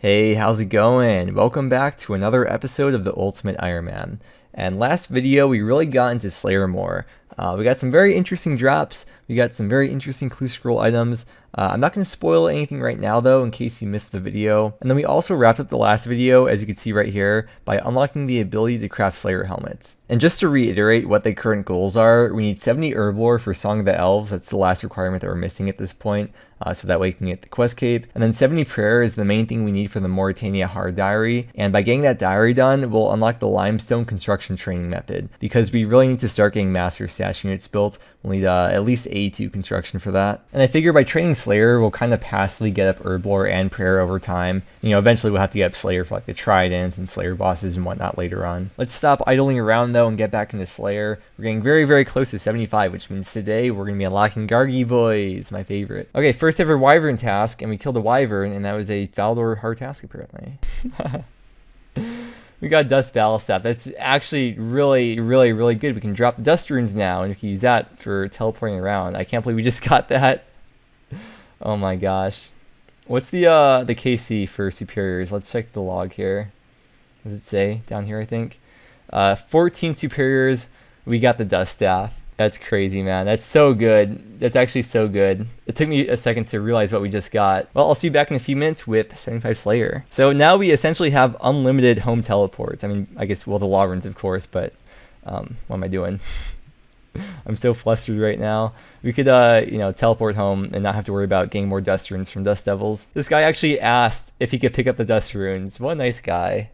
Hey, how's it going? Welcome back to another episode of the Ultimate Ironman. And last video, we really got into Slayer more. We got some very interesting drops. We got some very interesting clue scroll items. I'm not going to spoil anything right now though, in case you missed the video. And then we also wrapped up the last video, as you can see right here, by unlocking the ability to craft Slayer helmets. And just to reiterate what the current goals are, we need 70 herb lore for Song of the Elves. That's the last requirement that we're missing at this point. So that way we can get the quest cape. And then 70 prayer is the main thing we need for the Mauritania hard diary. And by getting that diary done, we'll unlock the limestone construction training method, because we really need to start getting master stash units built. We'll need at least A2 construction for that. And I figure by training Slayer, we'll kind of passively get up herb lore and prayer over time. You know, eventually we'll have to get up Slayer for like the Trident and Slayer bosses and whatnot later on. Let's stop idling around though and get back into Slayer. We're getting very, very close to 75, which means today we're going to be unlocking Gargi Boys, my favorite. Okay, first ever Wyvern task, and we killed a Wyvern, and that was a Faldor hard task apparently. We got Dust Battle Staff. That's actually really good. We can drop the Dust Runes now, and we can use that for teleporting around. I can't believe we just got that. Oh my gosh. What's the KC for superiors? Let's check the log here. Does it say down here, I think? 14 superiors. We got the Dust Staff. That's crazy, man. That's so good. That's actually so good. It took me a second to realize what we just got. Well, I'll see you back in a few minutes with 75 Slayer. So now we essentially have unlimited home teleports. I mean, I guess, well, the law runes, of course, but what am I doing? I'm so flustered right now. We could, you know, teleport home and not have to worry about getting more dust runes from Dust Devils. This guy actually asked if he could pick up the dust runes. What a nice guy.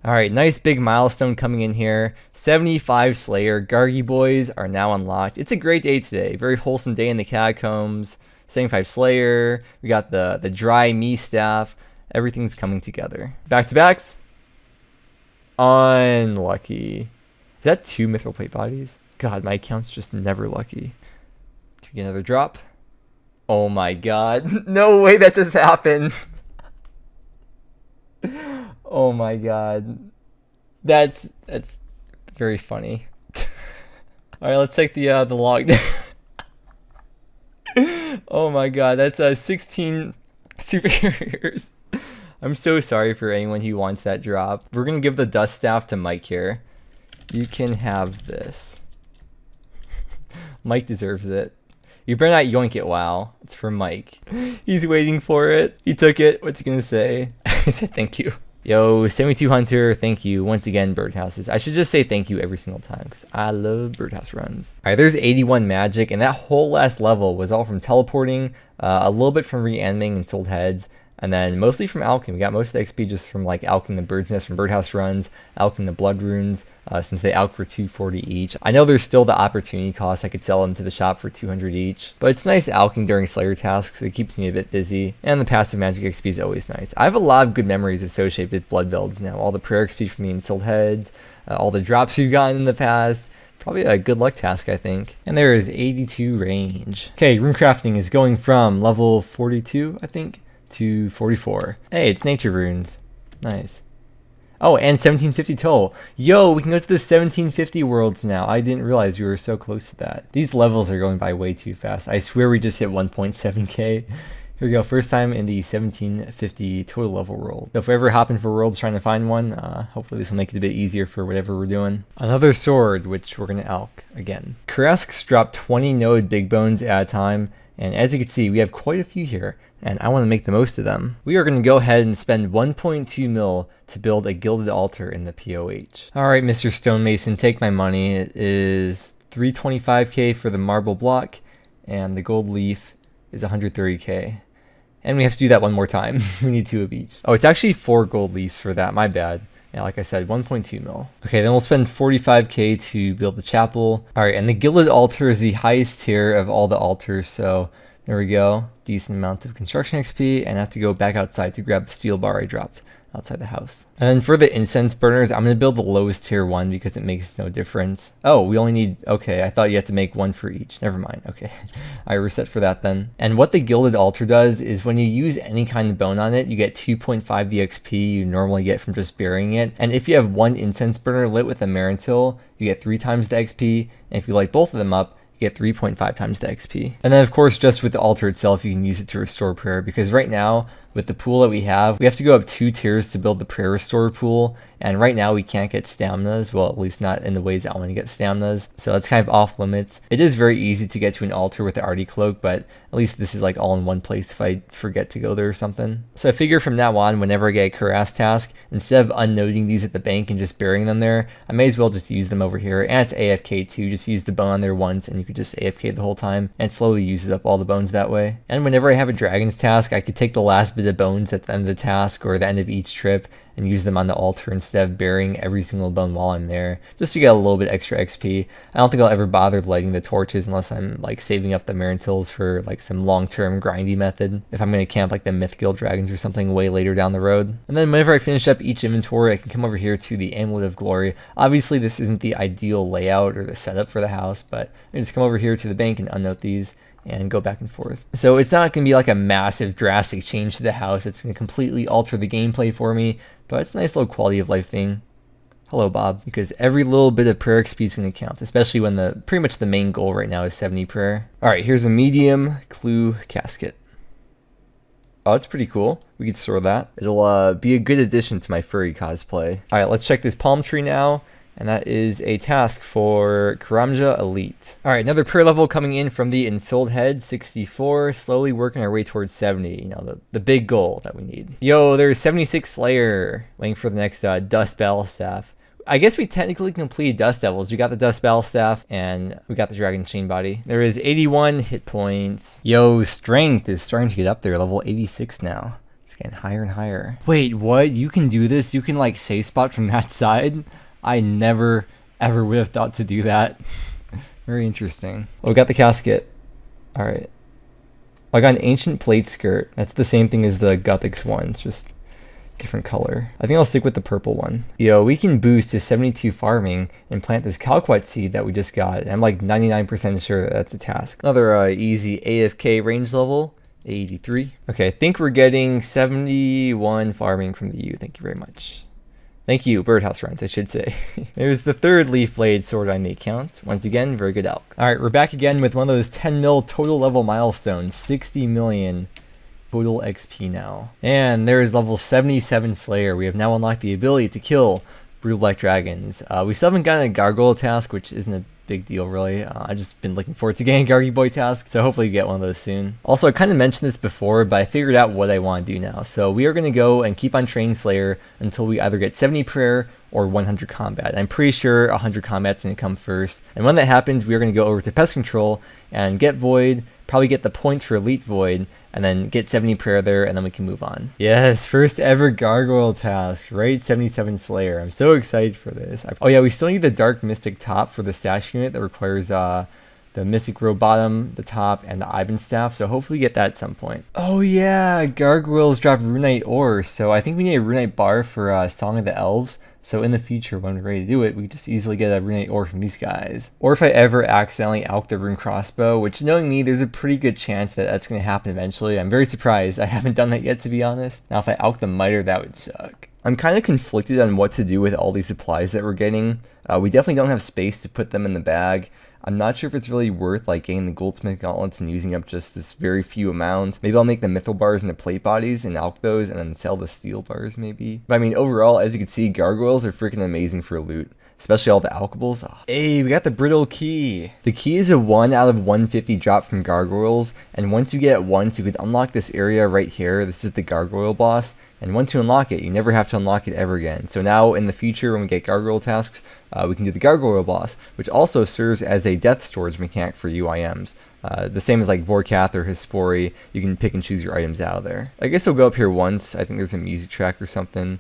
Alright, nice big milestone coming in here. 75 Slayer. Gargi Boys are now unlocked. It's a great day today. Very wholesome day in the catacombs. 75 Slayer. We got the dry me staff. Everything's coming together. Back to backs. Unlucky. Is that 2 mithril plate bodies? God, my account's just never lucky. Can we get another drop? Oh my god. No way that just happened. Oh my god. That's very funny. Alright, let's take the log. Oh my god, that's 16 superiors. I'm so sorry for anyone who wants that drop. We're gonna give the dust staff to Mike here. You can have this. Mike deserves it. You better not yoink it, wow. It's for Mike. He's waiting for it. He took it. What's he gonna say? I said thank you. Yo, 72 Hunter, thank you. Once again, birdhouses. I should just say thank you every single time, because I love birdhouse runs. Alright, there's 81 magic, and that whole last level was all from teleporting, a little bit from reanimating and sold heads, and then mostly from alchemy. We got most of the XP just from like alching the bird's nest from birdhouse runs, alching the blood runes, since they alch for 240 each. I know there's still the opportunity cost. I could sell them to the shop for 200 each, but it's nice alching during Slayer tasks. It keeps me a bit busy, and the passive magic XP is always nice. I have a lot of good memories associated with blood builds now. All the prayer XP from the instilled heads, all the drops we've gotten in the past. Probably a good luck task, I think. And there is 82 range. Okay, rune crafting is going from level 42, I think, to 44. Hey, it's nature runes. Nice. Oh, and 1750 toll. Yo, we can go to the 1750 worlds now. I didn't realize we were so close to that. These levels are going by way too fast. I swear we just hit 1.7k. Here we go, first time in the 1750 total level world. So if we ever hop in for worlds trying to find one, hopefully this will make it a bit easier for whatever we're doing. Another sword, which we're gonna alch again. Karasks drop 20 node big bones at a time, and as you can see, we have quite a few here, and I want to make the most of them. We are going to go ahead and spend 1.2 mil to build a gilded altar in the POH. Alright, Mr. Stonemason, take my money. It is 325k for the marble block, and the gold leaf is 130k. And we have to do that one more time. We need 2 of each. Oh, it's actually 4 gold leaves for that, my bad. Yeah, like I said, 1.2 mil. Okay, then we'll spend 45k to build the chapel. Alright, and the gilded altar is the highest tier of all the altars, so there we go. Decent amount of construction XP, and I have to go back outside to grab the steel bar I dropped outside the house. And then for the incense burners, I'm going to build the lowest tier one because it makes no difference. Oh, we only need, okay, I thought you had to make 1 for each. Never mind, okay. I reset for that then. And what the gilded altar does is when you use any kind of bone on it, you get 2.5 the XP you normally get from just burying it. And if you have 1 incense burner lit with a Marantil, you get 3 times the XP. And if you light both of them up, you get 3.5 times the XP. And then of course, just with the altar itself, you can use it to restore prayer, because right now, with the pool that we have to go up 2 tiers to build the prayer restore pool. And right now we can't get staminas, well, at least not in the ways I want to get staminas. So that's kind of off limits. It is very easy to get to an altar with the Artie cloak, but at least this is like all in one place if I forget to go there or something. So I figure from now on, whenever I get a Cuirass task, instead of unnoting these at the bank and just burying them there, I may as well just use them over here. And it's AFK too, just use the bone on there once and you could just AFK the whole time and slowly uses up all the bones that way. And whenever I have a dragon's task, I could take the last bit of bones at the end of the task or the end of each trip and use them on the altar instead of burying every single bone while I'm there, just to get a little bit extra XP. I don't think I'll ever bother lighting the torches unless I'm like saving up the Marintils for like some long-term grindy method, if I'm going to camp like the Myth Guild dragons or something way later down the road. And then whenever I finish up each inventory, I can come over here to the Amulet of Glory. Obviously this isn't the ideal layout or the setup for the house, but I just come over here to the bank and unnote these and go back and forth. So it's not going to be like a massive drastic change to the house. It's going to completely alter the gameplay for me, but it's a nice little quality of life thing. Hello, Bob. Because every little bit of prayer XP is going to count, especially when pretty much the main goal right now is 70 prayer. All right, here's a medium clue casket. Oh, it's pretty cool. We could store that. It'll be a good addition to my furry cosplay. All right, let's check this palm tree now. And that is a task for Karamja Elite. All right, another prayer level coming in from the Ensouled Head, 64, slowly working our way towards 70, you know, the big goal that we need. Yo, there's 76 Slayer, waiting for the next Dust Battle Staff. I guess we technically completed Dust Devils. We got the Dust Battle Staff, and we got the Dragon Chain Body. There is 81 hit points. Yo, Strength is starting to get up there, level 86 now. It's getting higher and higher. Wait, what? You can do this? You can, like, save spot from that side? I never, ever would have thought to do that. Very interesting. Oh, we got the casket. All right. I got an Ancient Plate Skirt. That's the same thing as the Guthix one. It's just different color. I think I'll stick with the purple one. Yo, we can boost to 72 farming and plant this Calquite seed that we just got. I'm like 99% sure that that's a task. Another easy AFK range level. 83. Okay, I think we're getting 71 farming from the U. Thank you very much. Thank you, Birdhouse Runs, I should say. There's the third Leaf Blade sword on the account. Once again, very good elk. Alright, we're back again with one of those 10 mil total level milestones. 60 million total XP now. And there is level 77 Slayer. We have now unlocked the ability to kill Brutal Black Dragons. We still haven't gotten a Gargoyle task, which isn't a big deal really. I've just been looking forward to getting a Gargy Boy task, so hopefully we get one of those soon. Also, I kind of mentioned this before, but I figured out what I want to do now. So we are going to go and keep on training Slayer until we either get 70 prayer or 100 combat. I'm pretty sure 100 combat's going to come first. And when that happens, we are going to go over to Pest Control and get Void, probably get the points for Elite Void, and then get 70 prayer there, and then we can move on. Yes, first ever Gargoyle task, right? 77 Slayer. I'm so excited for this. Oh yeah, we still need the Dark Mystic top for the stash unit that requires the Mystic Row bottom, the top, and the Ivan staff, so hopefully we get that at some point. Oh yeah, Gargoyles drop Runite ore, so I think we need a Runite bar for Song of the Elves. So in the future, when we're ready to do it, we just easily get a Runite ore from these guys. Or if I ever accidentally alch the Rune Crossbow, which knowing me, there's a pretty good chance that that's going to happen eventually. I'm very surprised I haven't done that yet, to be honest. Now if I alch the Miter, that would suck. I'm kind of conflicted on what to do with all these supplies that we're getting. We definitely don't have space to put them in the bag. I'm not sure if it's really worth like getting the Goldsmith Gauntlets and using up just this very few amount. Maybe I'll make the Mythal bars into plate bodies and alch those and then sell the steel bars maybe. But I mean overall, as you can see, Gargoyles are freaking amazing for loot. Especially all the alchables. Oh. Hey, we got the Brittle Key. The key is a 1 out of 150 drop from Gargoyles, and once you get it once, you could unlock this area right here. This is the Gargoyle boss, and once you unlock it, you never have to unlock it ever again. So now in the future, when we get Gargoyle tasks, we can do the Gargoyle boss, which also serves as a death storage mechanic for UIMs. The same as like Vorkath or Hispori, you can pick and choose your items out of there. I guess we'll go up here once. I think there's a music track or something.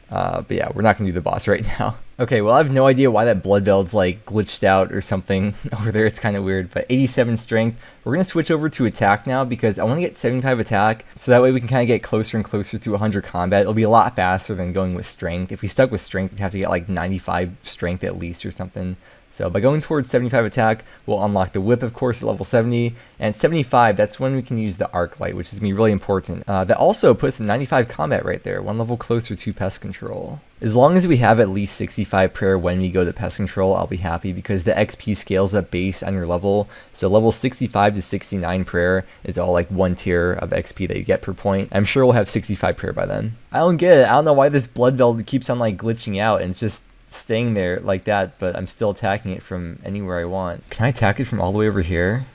But yeah, we're not going to do the boss right now. Okay, well I have no idea why that blood belt's like glitched out or something over there. It's kind of weird, but 87 strength. We're going to switch over to attack now because I want to get 75 attack, so that way we can kind of get closer and closer to 100 combat. It'll be a lot faster than going with strength. If we stuck with strength, we'd have to get like 95 strength at least or something. So by going towards 75 attack, we'll unlock the whip, of course, at level 70. And 75, that's when we can use the arc light, which is going to be really important. That also puts a 95 combat right there, one level closer to pest control. As long as we have at least 65 prayer when we go to pest control, I'll be happy because the XP scales up based on your level. So level 65 to 69 prayer is all like one tier of XP that you get per point. I'm sure we'll have 65 prayer by then. I don't get it. I don't know why this blood velvet keeps on like glitching out and it's just staying there like that, but I'm still attacking it from anywhere I want. Can I attack it from all the way over here?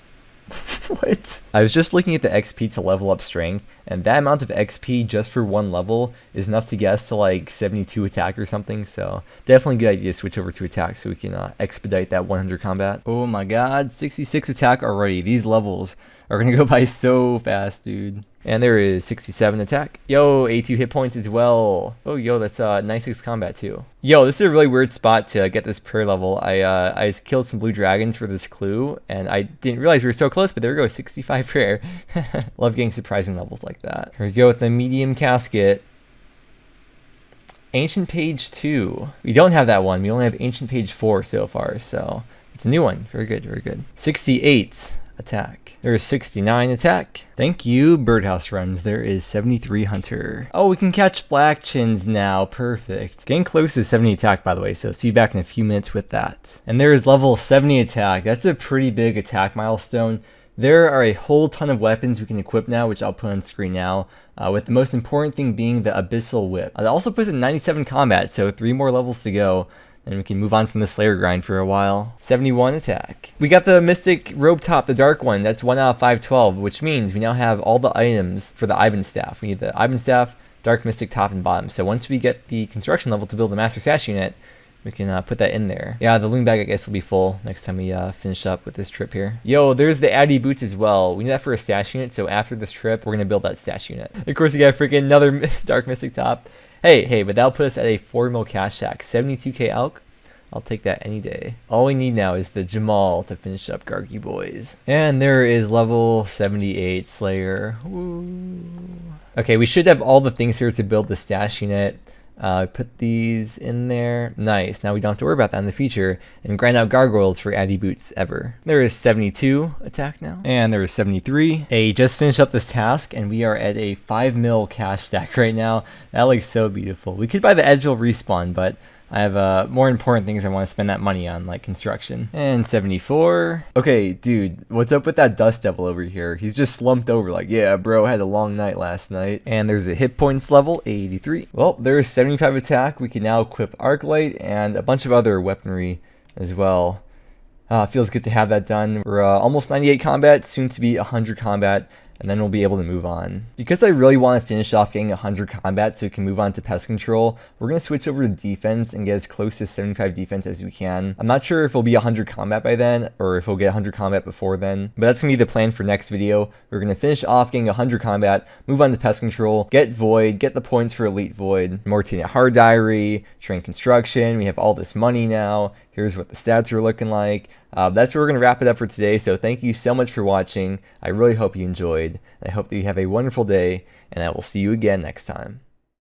What? I was just looking at the XP to level up strength, and that amount of XP just for one level is enough to get us to like 72 attack or something, so definitely a good idea to switch over to attack so we can expedite that 100 combat. Oh my god, 66 attack already. These levels are gonna go by so fast, dude. And there is 67 attack. Yo, 82 hit points as well. Oh, yo, that's 96 combat too. Yo, this is a really weird spot to get this prayer level. I killed some blue dragons for this clue, and I didn't realize we were so close, but there we go, 65 prayer. Love getting surprising levels like that. Here we go with the medium casket. Ancient Page 2. We don't have that one. We only have Ancient Page 4 so far, so it's a new one. Very good, very good. 68 attack. There is 69 attack. Thank you, Birdhouse Runs. There is 73 Hunter. Oh, we can catch black chins now. Perfect. Getting close to 70 attack, by the way, so see you back in a few minutes with that. And there is level 70 attack. That's a pretty big attack milestone. There are a whole ton of weapons we can equip now, which I'll put on screen now, with the most important thing being the Abyssal Whip. It also puts in 97 combat, so 3 more levels to go. And we can move on from the Slayer grind for a while. 71 attack. We got the Mystic Robe Top, the dark one. That's 1 out of 512, which means we now have all the items for the Ivan Staff. We need the Ivan Staff, Dark Mystic top and bottom. So once we get the construction level to build the Master Sash unit, we can put that in there. Yeah, the loom bag I guess will be full next time we finish up with this trip here. Yo, there's the Addy boots as well. We need that for a stash unit, so after this trip, we're gonna build that stash unit. Of course, we got freaking another Dark Mystic top. Hey, but that'll put us at a 4 mil cash stack. 72k elk. I'll take that any day. All we need now is the Jamal to finish up Gargi Boys. And there is level 78 Slayer. Woo. Okay, we should have all the things here to build the stash unit. Put these in there. Nice. Now we don't have to worry about that in the future. And grind out gargoyles for Addy boots ever. There is 72 attack now. And there is 73. Hey, just finished up this task and we are at a 5 mil cash stack right now. That looks so beautiful. We could buy the Edgel respawn, but I have more important things I want to spend that money on, like construction. And 74. Okay, dude, what's up with that Dust Devil over here? He's just slumped over like, yeah, bro, I had a long night last night. And there's a hit points level, 83. Well, there's 75 attack. We can now equip Arc Light and a bunch of other weaponry as well. Feels good to have that done. We're almost 98 combat, soon to be 100 combat. And then we'll be able to move on. Because I really want to finish off getting 100 combat so we can move on to pest control, we're going to switch over to defense and get as close to 75 defense as we can. I'm not sure if it'll be 100 combat by then, or if we'll get 100 combat before then, but that's going to be the plan for next video. We're going to finish off getting 100 combat, move on to pest control, get Void, get the points for Elite Void, more Tina Hard Diary, train construction, we have all this money now. Here's what the stats are looking like. That's where we're going to wrap it up for today. So thank you so much for watching. I really hope you enjoyed. I hope that you have a wonderful day, and I will see you again next time.